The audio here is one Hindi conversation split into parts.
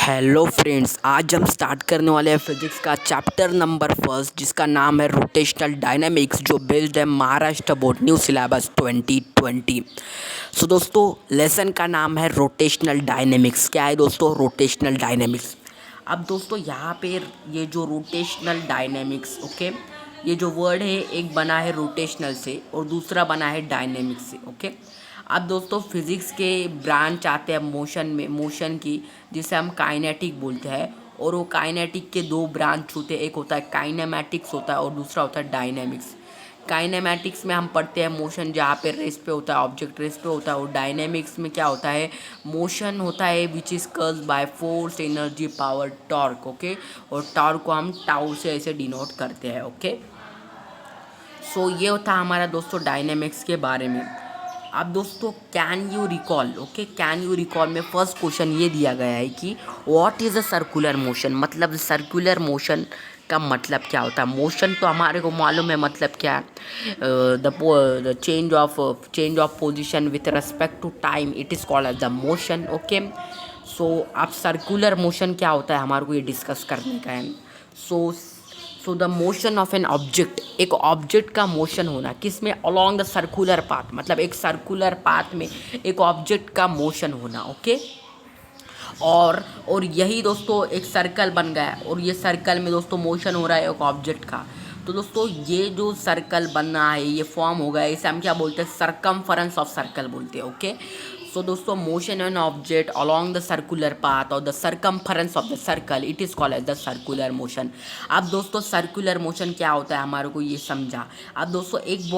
हेलो फ्रेंड्स, आज हम स्टार्ट करने वाले हैं फिजिक्स का चैप्टर नंबर फर्स्ट, जिसका नाम है रोटेशनल डायनामिक्स, जो बेस्ड है महाराष्ट्र बोर्ड न्यू सिलेबस 2020। सो दोस्तों, लेसन का नाम है रोटेशनल डायनामिक्स। क्या है दोस्तों? Rotational dynamics. अब दोस्तों यहाँ पे ये जो रोटेशनल डायनामिक्स, ओके, ये जो वर्ड है एक बना है रोटेशनल से और दूसरा बना है डायनेमिक्स से, ओके। अब दोस्तों फिज़िक्स के ब्रांच आते हैं मोशन की, जिसे हम काइनेटिक बोलते हैं। और वो काइनेटिक के दो ब्रांच होते हैं, एक होता है काइनेमैटिक्स होता है और दूसरा होता है डायनेमिक्स। काइनेमैटिक्स में हम पढ़ते हैं मोशन, जहाँ पे रेस्ट पे होता है, ऑब्जेक्ट रेस्ट पे होता है। और डायनेमिक्स में क्या होता है? मोशन होता है which is caused by force, energy, power, torque, okay. और टॉर्क को हम टाउ से ऐसे डिनोट करते हैं, ओके। सो ये था हमारा दोस्तों डायनेमिक्स के बारे में। अब दोस्तों can you recall, okay, can you recall में फर्स्ट क्वेश्चन ये दिया गया है कि what is a circular motion. मतलब सर्कुलर मोशन का मतलब क्या होता है? मोशन तो हमारे को मालूम है, मतलब क्या है? The change of position with respect to time, it is called as the motion, okay. So अब सर्कुलर मोशन क्या होता है, हमारे को ये डिस्कस करने का है। So the motion of an object, एक ऑब्जेक्ट का मोशन होना किस में? अलॉन्ग द सर्कुलर पाथ, मतलब एक सर्कुलर पाथ में एक ऑब्जेक्ट का मोशन होना, ओके। और यही दोस्तों एक सर्कल बन गया और ये सर्कल में दोस्तों मोशन हो रहा है एक ऑब्जेक्ट का। तो दोस्तों ये जो सर्कल बनना है, ये फॉर्म हो गया, इसे हम क्या बोलते हैं? सरकमफरेंस ऑफ सर्कल बोलते हैं, ओके। सो दोस्तों motion an object along the circular path और the circumference of the circle, it is called as the circular motion. अब दोस्तों सर्कुलर मोशन क्या होता है, हमारे को ये समझा। अब दोस्तों एक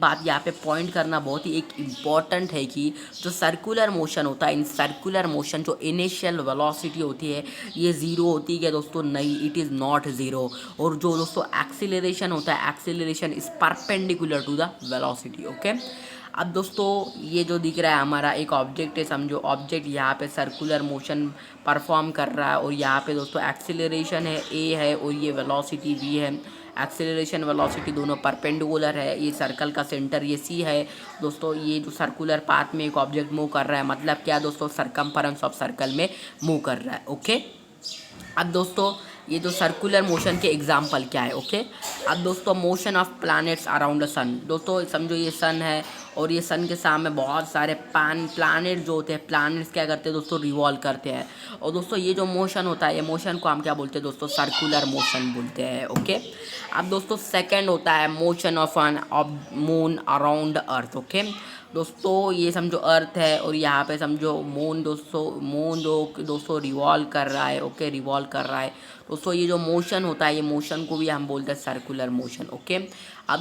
बात यहाँ पे पॉइंट करना बहुत ही एक इम्पॉर्टेंट है कि जो सर्कुलर मोशन होता है, इन सर्कुलर मोशन जो इनिशियल वेलोसिटी होती है ये ज़ीरो होती है दोस्तों? नहीं, इट इज़ नॉट ज़ीरो। और जो दोस्तों एक्सीलरेशन होता है, acceleration is perpendicular to the velocity, okay. अब दोस्तों ये जो दिख रहा है हमारा एक ऑब्जेक्ट है, समझो ऑब्जेक्ट यहाँ पे सर्कुलर मोशन परफॉर्म कर रहा है और यहाँ पे दोस्तों एक्सीलरेशन है ए है और ये वेलोसिटी वी है। एक्सेलरेशन वेलोसिटी दोनों परपेंडिकुलर है। ये सर्कल का सेंटर ये सी है दोस्तों। ये जो सर्कुलर पाथ में एक ऑब्जेक्ट मूव कर रहा है, मतलब क्या दोस्तों? सरकमफरेंस ऑफ सर्कल में मूव कर रहा है, ओके। अब दोस्तों ये जो सर्कुलर मोशन के एग्जाम्पल क्या है, ओके। अब दोस्तों motion of planets around the sun, दोस्तों समझो ये सन है और ये सन के सामने बहुत सारे प्लैनेट जो होते हैं, प्लैनेट्स क्या करते हैं दोस्तों? रिवॉल्व करते हैं। और दोस्तों ये जो मोशन होता है, ये मोशन को हम क्या बोलते हैं दोस्तों? सर्कुलर मोशन बोलते हैं, ओके। अब दोस्तों सेकंड होता है motion of an moon around earth, okay. दोस्तों ये समझो अर्थ है और यहाँ पे समझो मून, मून दोस्तों रिवॉल्व कर रहा है, ओके, रिवॉल्व कर रहा है दोस्तों। ये जो मोशन होता है, ये मोशन को भी हम बोलते हैं सर्कुलर मोशन, ओके। अब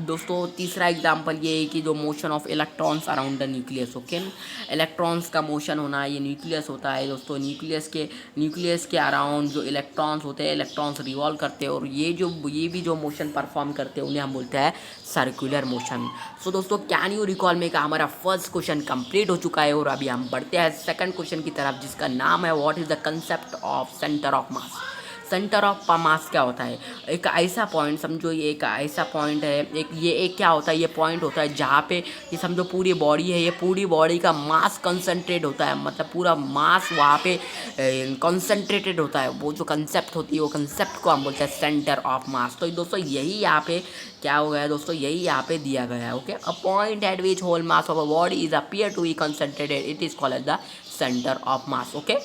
दोस्तों तीसरा एग्जांपल ये है कि जो motion of electrons around the nucleus, okay. Electrons का मोशन होना, ये न्यूक्लियस होता है दोस्तों। न्यूक्लियस के अराउंड जो इलेक्ट्रॉन्स होते हैं, इलेक्ट्रॉन्स रिवॉल्व करते हैं और ये भी जो मोशन परफॉर्म करते हैं उन्हें हम बोलते हैं सर्कुलर मोशन। सो दोस्तों कैन यू रिकॉल में का हमारा फर्स्ट क्वेश्चन कंप्लीट हो चुका है और अभी हम बढ़ते हैं सेकंड क्वेश्चन की तरफ, जिसका नाम है what is the concept of centre of mass. Centre of मास क्या होता है? एक ऐसा पॉइंट, समझो ये एक ऐसा पॉइंट है, एक क्या होता है? ये पॉइंट होता है जहाँ पे ये समझो पूरी बॉडी है, ये पूरी बॉडी का मास कंसंट्रेट होता है, मतलब पूरा मास वहाँ पे कंसंट्रेटेड होता है। वो जो कंसेप्ट होती है, वो कंसेप्ट को हम बोलते हैं सेंटर ऑफ मास। तो दोस्तों यही यहाँ पे क्या हो गया दोस्तों? यही यहाँ पे दिया गया है, okay. A point at which whole mass of a body is appear to be concentrated, it is called as the centre of mass, okay.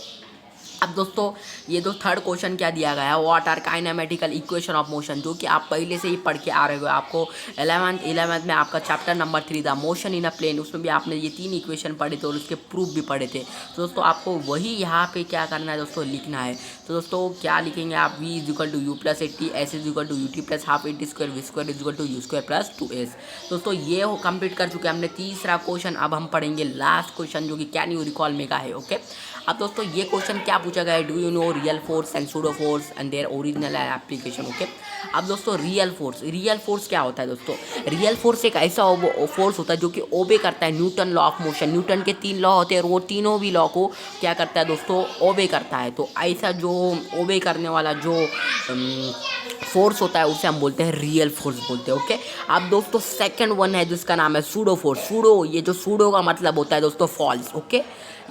अब दोस्तों ये जो थर्ड क्वेश्चन क्या दिया गया है, what are kinematical equation of motion, जो कि आप पहले से ही पढ़ के आ रहे हो। आपको 11th में आपका चैप्टर नंबर 3 था मोशन इन अ प्लेन, उसमें भी आपने ये 3 इक्वेशन पढ़े थे और उसके प्रूफ भी पढ़े थे। तो दोस्तों आपको वही यहाँ पे क्या करना है दोस्तों? लिखना है। तो दोस्तों क्या लिखेंगे आप? v is equal to u plus 80, s is equal to u t plus half 80 square, v square is equal to u square plus 2s। दोस्तों ये हो कंप्लीट कर चुके हैं हमने तीसरा क्वेश्चन। अब हम पढ़ेंगे लास्ट क्वेश्चन, जो कि कैन यू रिकॉल में का है, ओके। अब दोस्तों ये क्वेश्चन क्या पूछा गया है? Do you know real force and pseudo force and their original application, okay. अब दोस्तों रियल फोर्स क्या होता है दोस्तों? रियल फोर्स एक ऐसा फोर्स होता है जो कि ओबे करता है Newton law of motion. Newton के 3 लॉ होते हैं और वो तीनों भी लॉ को क्या करता है दोस्तों? ओबे करता है। तो ऐसा जो ओबे करने वाला जो फोर्स होता है उसे हम बोलते हैं रियल फोर्स बोलते हैं। ओके, अब दोस्तों सेकंड वन है जिसका नाम है सूडो फोर्स। सूडो, ये जो सूडो का मतलब होता है दोस्तों फॉल्स। ओके,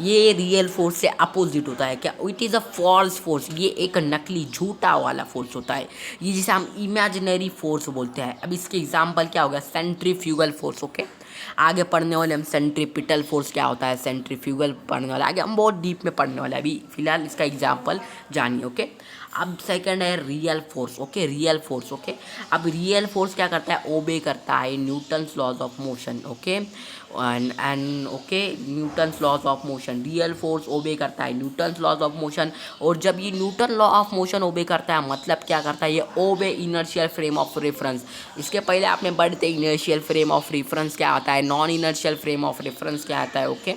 ये रियल फोर्स से अपोजिट होता है। क्या? It is a false force. ये एक नकली झूठा वाला फोर्स होता है, ये जिसे हम इमेजिनरी फोर्स बोलते हैं। अब इसके एग्जाम्पल क्या होगा? Centrifugal force. ओके, आगे पढ़ने वाले हम सेंट्रीपिटल फोर्स क्या होता है, सेंट्रीफ्यूगल पढ़ने वाला, आगे हम बहुत डीप में पढ़ने वाले हैं। अभी फिलहाल इसका एग्जाम्पल जानिए। ओके, अब सेकंड है real force. Okay, real force. Okay, अब रियल फोर्स क्या करता है? ओबे करता है Newton's laws of motion. Okay, and okay, Newton's laws of motion. Real force obey करता है न्यूटन्स लॉज ऑफ मोशन। और जब ये न्यूटन लॉ ऑफ मोशन ओबे करता है, मतलब क्या करता है? ये ओबे इनर्शियल फ्रेम ऑफ रेफरेंस। इसके पहले आपने बढ़ते इनर्शियल फ्रेम ऑफ रेफरेंस क्या आता है, non inertial frame of reference क्या आता है? Okay,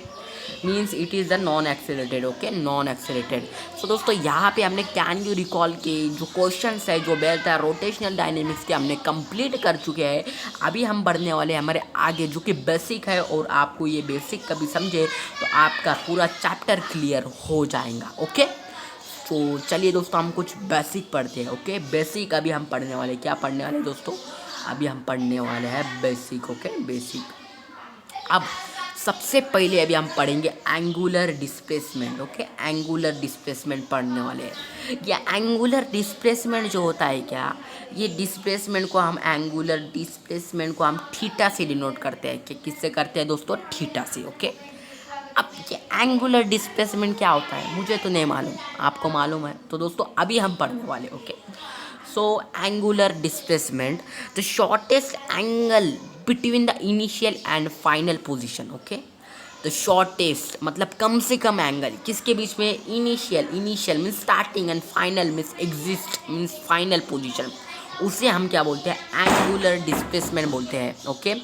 means it is the non accelerated. Okay, non accelerated. So दोस्तों यहाँ पे हमने कैन यू रिकॉल के जो क्वेश्चंस है, जो बेल्ट है रोटेशनल डायनेमिक्स के, हमने कंप्लीट कर चुके हैं। अभी हम बढ़ने वाले हैं हमारे आगे, जो कि बेसिक है, और आपको ये बेसिक कभी समझे तो आपका पूरा चैप्टर क्लियर हो जाएगा। ओके, तो चलिए दोस्तों हम कुछ बेसिक पढ़ते हैं। ओके, बेसिक अभी हम पढ़ने वाले, क्या पढ़ने वाले दोस्तों? अभी हम पढ़ने वाले हैं बेसिक। Okay, basic. अब सबसे पहले अभी हम पढ़ेंगे angular displacement. Okay, angular displacement पढ़ने वाले हैं। ये एंगुलर डिस्प्लेसमेंट जो होता है क्या, ये डिस्प्लेसमेंट को हम एंगुलर डिस्प्लेसमेंट को हम थीटा से डिनोट करते हैं। कि किससे करते हैं दोस्तों? थीटा से। ओके, अब ये एंगुलर डिस्प्लेसमेंट क्या होता है मुझे तो नहीं मालूम, आपको मालूम है? तो दोस्तों अभी हम पढ़ने वाले। Okay, so angular displacement, the shortest angle between the initial and final position. Okay, the shortest मतलब कम से कम एंगल किसके बीच में? Initial, initial means starting, and final means exist means final position. उसे हम क्या बोलते हैं? एंगुलर डिस्प्लेसमेंट बोलते हैं। ओके,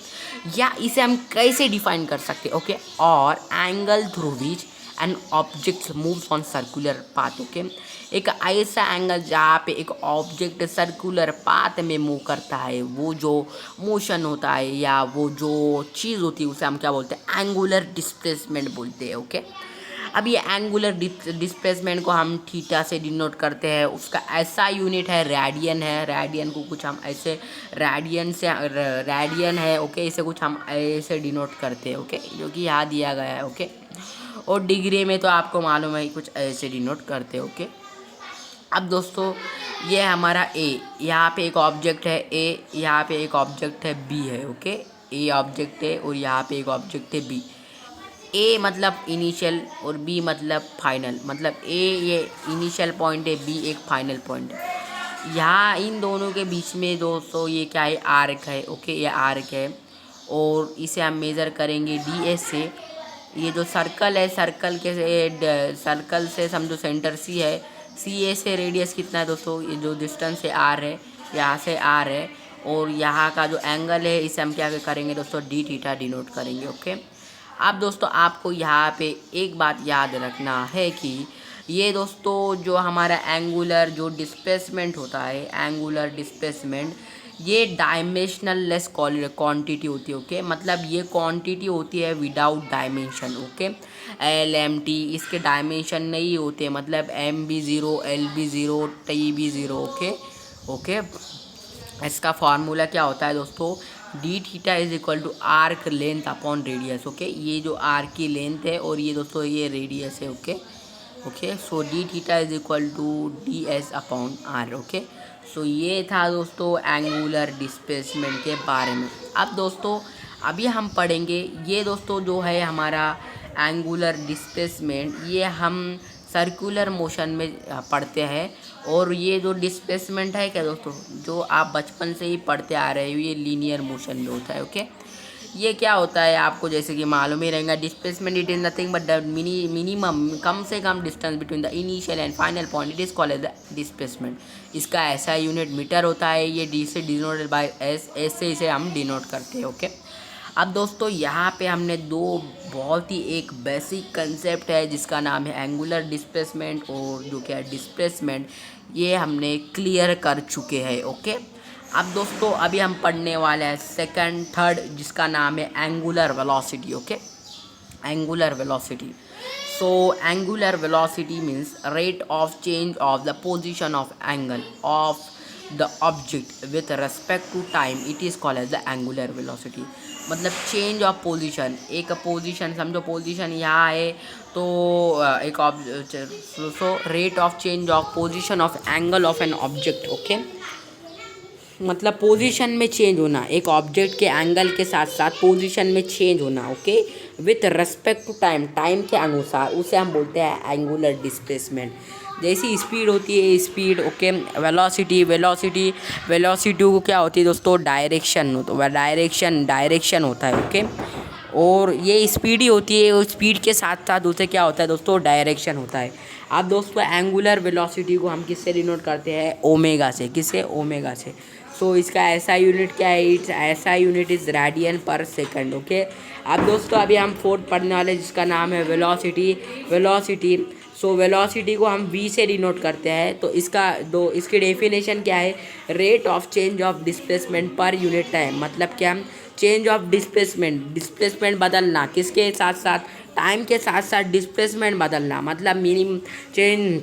या इसे हम कैसे डिफाइन कर सकते हैं? ओके, और angle through which an object moves on circular path. Okay, एक ऐसा एंगल जहाँ पे एक ऑब्जेक्ट सर्कुलर पाथ में मूव करता है, वो जो मोशन होता है या वो जो चीज़ होती है उसे हम क्या बोलते हैं? एंगुलर डिस्प्लेसमेंट बोलते हैं। ओके, अब ये एंगुलर डिस्प्लेसमेंट को हम थीटा से डिनोट करते हैं। उसका ऐसा यूनिट है रेडियन है। रेडियन को कुछ हम ऐसे रेडियन है। ओके, इसे कुछ हम ऐसे डिनोट करते हैं। ओके, जो कि यहाँ दिया गया है। ओके, और डिग्री में तो आपको मालूम है कुछ ऐसे डिनोट करते हैं। ओके, अब दोस्तों ये हमारा ए, यहाँ पे एक ऑब्जेक्ट है ए, यहाँ पे एक ऑब्जेक्ट है बी है। ओके, ए ऑब्जेक्ट है और यहाँ पे एक ऑब्जेक्ट है बी। ए मतलब इनिशियल और बी मतलब फाइनल, मतलब ए ये इनिशियल पॉइंट है, बी एक फाइनल पॉइंट है। यहाँ इन दोनों के बीच में दोस्तों ये क्या है? आर्क है। ओके, ये आर्क है और इसे हम मेज़र करेंगे डी एस से। ये जो सर्कल है, सर्कल से समझो सेंटर सी है, सी ए से रेडियस कितना है दोस्तों? ये जो डिस्टेंस है आर है, यहाँ से आर है, और यहाँ का जो एंगल है इसे हम क्या करेंगे दोस्तों? डी थीटा डिनोट करेंगे। ओके, अब दोस्तों आपको यहाँ पे एक बात याद रखना है कि ये दोस्तों जो हमारा एंगुलर जो डिस्प्लेसमेंट होता है, एंगुलर डिस्प्लेसमेंट, ये डायमेंशनल लेस क्वांटिटी होती है। ओके, मतलब ये क्वांटिटी होती है without dimension. Okay, L M T इसके डायमेंशन नहीं होते, मतलब M be zero, L be zero, T be zero. Okay, okay, इसका फार्मूला क्या होता है दोस्तों? D theta is equal to arc length upon radius. Okay, ये जो आर्क की लेंथ है और ये दोस्तों ये रेडियस है। Okay, okay, so d theta is equal to d s upon r. Okay, so ये था दोस्तों एंगुलर डिस्प्लेसमेंट के बारे में। अब दोस्तों अभी हम पढ़ेंगे ये दोस्तों जो है हमारा एंगुलर डिस्प्लेसमेंट, ये हम सर्कुलर मोशन में पढ़ते हैं। और ये जो डिस्प्लेसमेंट है क्या दोस्तों, जो आप बचपन से ही पढ़ते आ रहे हो, ये लीनियर मोशन में होता है। ओके, ये क्या होता है आपको जैसे कि मालूम ही रहेगा। Displacement it is nothing but the minimum, कम से कम distance between the initial and final point, it is called as the displacement. इसका ऐसा यूनिट मीटर होता है। ये डी से डिनोटेड बाय एस, एस से इसे हम डिनोट करते हैं। ओके, अब दोस्तों यहाँ पे हमने दो बहुत ही एक बेसिक कंसेप्ट है जिसका नाम है एंगुलर डिस्प्लेसमेंट और जो क्या है डिस्प्लेसमेंट, ये हमने क्लियर कर चुके हैं। ओके, अब दोस्तों अभी हम पढ़ने वाले हैं सेकंड थर्ड जिसका नाम है angular velocity. Okay, angular velocity. So angular velocity means rate of change of the position of angle of the object with respect to time it is called as the angular velocity. मतलब चेंज ऑफ पोजीशन, एक पोजीशन समझो पोजीशन यहाँ है तो एक so rate of change of position of angle of an object. Okay, मतलब पोजीशन में चेंज होना, एक ऑब्जेक्ट के एंगल के साथ साथ पोजीशन में चेंज होना। Okay, with respect to time, time के अनुसार, उसे हम बोलते हैं एंगुलर डिस्प्लेसमेंट। जैसी स्पीड होती है स्पीड, ओके, वेलोसिटी को क्या होती है दोस्तों, डायरेक्शन, तो डायरेक्शन होता है। ओके, और ये स्पीड ही होती है, और स्पीड के साथ साथ उसे क्या होता है दोस्तों, डायरेक्शन होता है। अब दोस्तों एंगुलर वेलोसिटी को हम किससे डिनोट करते हैं, ओमेगा से। किससे, ओमेगा से। सो इसका ऐसा यूनिट क्या है, इट्स ऐसा यूनिट इज़ रेडियन पर सेकंड। ओके, अब दोस्तों अभी हम फोर्थ पढ़ने वाले जिसका नाम है वेलोसिटी। सो वेलोसिटी को हम v से डिनोट करते हैं। तो इसकी डेफिनेशन क्या है, rate of change of displacement per unit time. मतलब क्या, चेंज ऑफ डिस्प्लेसमेंट बदलना, किसके साथ साथ, टाइम के साथ साथ डिस्प्लेसमेंट बदलना। मतलब minimum change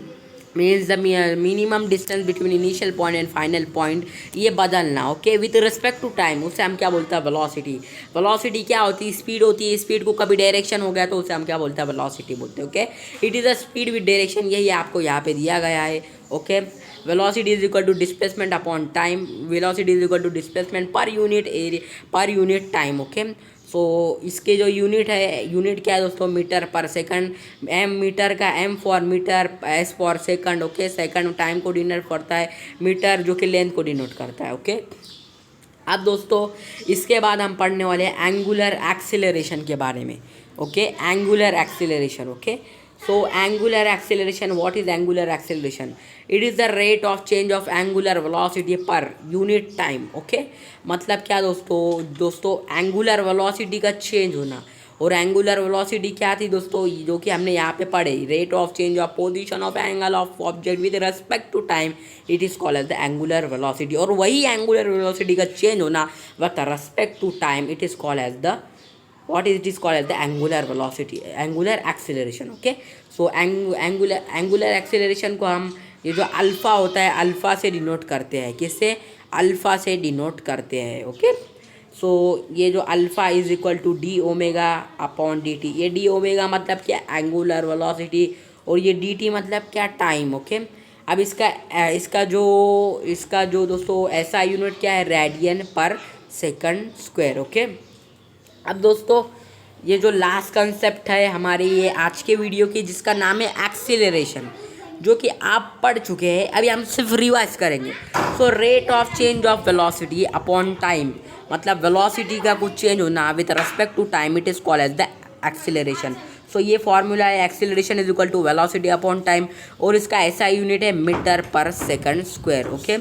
means the minimum distance between initial point and final point, ये बदलना। Okay, with respect to time, उसे हम क्या बोलते हैं, वेलोसिटी क्या होती है, स्पीड होती है। स्पीड को कभी डायरेक्शन हो गया तो उसे हम क्या बोलते हैं, वेलोसिटी बोलते हैं। Okay, it is a speed with direction, यही आपको यहाँ पे दिया गया है। Okay, velocity is equal to displacement upon time, velocity is equal to displacement per unit time. Okay, so इसके जो यूनिट है, यूनिट क्या है दोस्तों, मीटर पर सेकंड। एम मीटर का, m for metre, s for second. Okay, second time को डिनोट करता है, मीटर जो कि लेंथ को डिनोट करता है। ओके, अब दोस्तों इसके बाद हम पढ़ने वाले हैं एंगुलर एक्सीलरेशन के बारे में। Okay, angular acceleration. Okay, so angular acceleration, what is angular acceleration? It is the rate of change of angular velocity per unit time. Okay, मतलब क्या दोस्तों एंगुलर वेलोसिटी का चेंज होना। और एंगुलर वेलोसिटी क्या थी दोस्तों, जो कि हमने यहाँ पे पढ़े, rate of change of position of angle of object with respect to time, it is called as the angular velocity. और वही एंगुलर वेलोसिटी का चेंज होना with respect to time, it is called as the it is called as the angular velocity, angular acceleration. Okay, so angular acceleration को हम, ये जो अल्फ़ा होता है, अल्फ़ा से डिनोट करते हैं। किससे, अल्फ़ा से डिनोट करते हैं। ओके, सो ये जो alpha is equal to d omega upon d t. ये डी ओमेगा मतलब क्या, एंगुलर वेलोसिटी, और ये डी टी मतलब क्या, टाइम। ओके, अब इसका जो दोस्तों ऐसा यूनिट क्या है, रेडियन पर सेकंड स्क्वायर। ओके, अब दोस्तों ये जो लास्ट कंसेप्ट है हमारे ये आज के वीडियो की, जिसका नाम है एक्सीलरेशन, जो कि आप पढ़ चुके हैं, अभी हम सिर्फ रिवाइज करेंगे। So rate of change of velocity upon time, मतलब वेलोसिटी का कुछ चेंज होना with respect to time, it is called as the acceleration. So ये फॉर्मूला है, acceleration is equal to velocity upon time, और इसका ऐसा यूनिट है मीटर पर सेकंड स्क्वायर। ओके,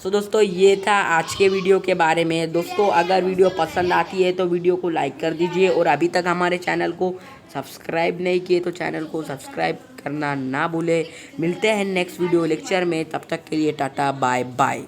सो दोस्तों ये था आज के वीडियो के बारे में। दोस्तों अगर वीडियो पसंद आती है तो वीडियो को लाइक कर दीजिए, और अभी तक हमारे चैनल को सब्सक्राइब नहीं किए तो चैनल को सब्सक्राइब करना ना भूले। मिलते हैं नेक्स्ट वीडियो लेक्चर में, तब तक के लिए टाटा बाय बाय।